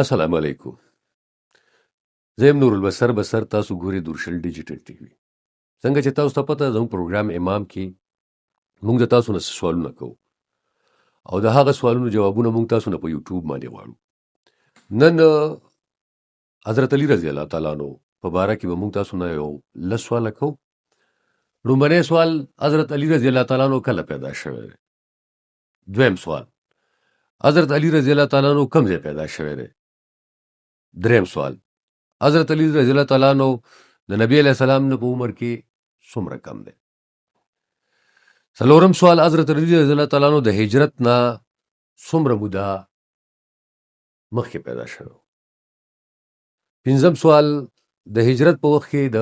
السلام علیکم. زه یم نور البصر بصر، تاسو ګورئ دورشل ډیجیټل ټي وي. څنګه چې تاسو ته پته زموږ پروګرام امام کې موږ د تاسو نه سوالونه کوو او د هغه سوالونو جوابونه موږ تاسو نه په یوټیوب باندې غواړو. نن حضرت علي رضی الله تعالی عنہ په باره کې به موږ تاسو نه یو لس سواله کوو. لومړنی سوال، حضرت علي رضی الله تعالی عنہ کله پیدا شوی دی؟ دویم سوال، حضرت علي رضی الله تعالی عنہ کوم ځای پیدا شوی دی؟ دریم سوال، حضرت علي رضی الله تعالی عنہ د نبی علیه السلام نه په عمر کې څومره کم دی؟ څلورم سوال، حضرت علي رضی الله تعالی عنہ د هجرت نه څومره موده مخکې پیدا شوی؟ پنځم سوال، د هجرت په وخت کې د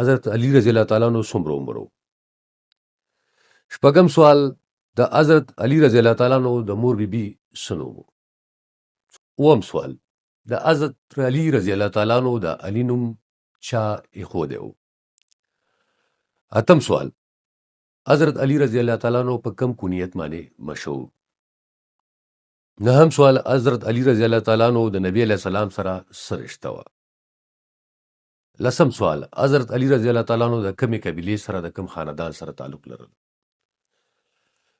حضرت علي رضی الله تعالی عنہ څومره عمر و؟ شپږم سوال، د حضرت علي رضی الله تعالی عنہ د مور بیبي څه نوم و؟ اووم سوال، د حضرت علي رضی الله تعالی عنہ د علي نوم چا ایښودی و؟ اتم سوال، حضرت علي رضی الله تعالی عنہ په کوم کونیت باندې مشهور؟ نهم سوال، حضرت علي رضی الله تعالی عنہ د نبی علیه السلام سره څه رشته وه؟ لسم سوال، حضرت علي رضی الله تعالی عنہ د کومې قبیلې سره د کوم خاندان سره تعلق لرل؟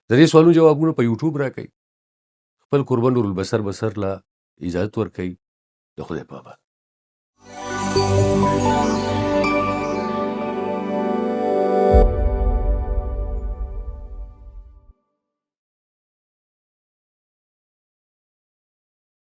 د دې سوالونو جوابونه په یوټیوب راکړئ. خپل قربان نور البصر بصر له اجازت ورکړئ. د خدای په امان.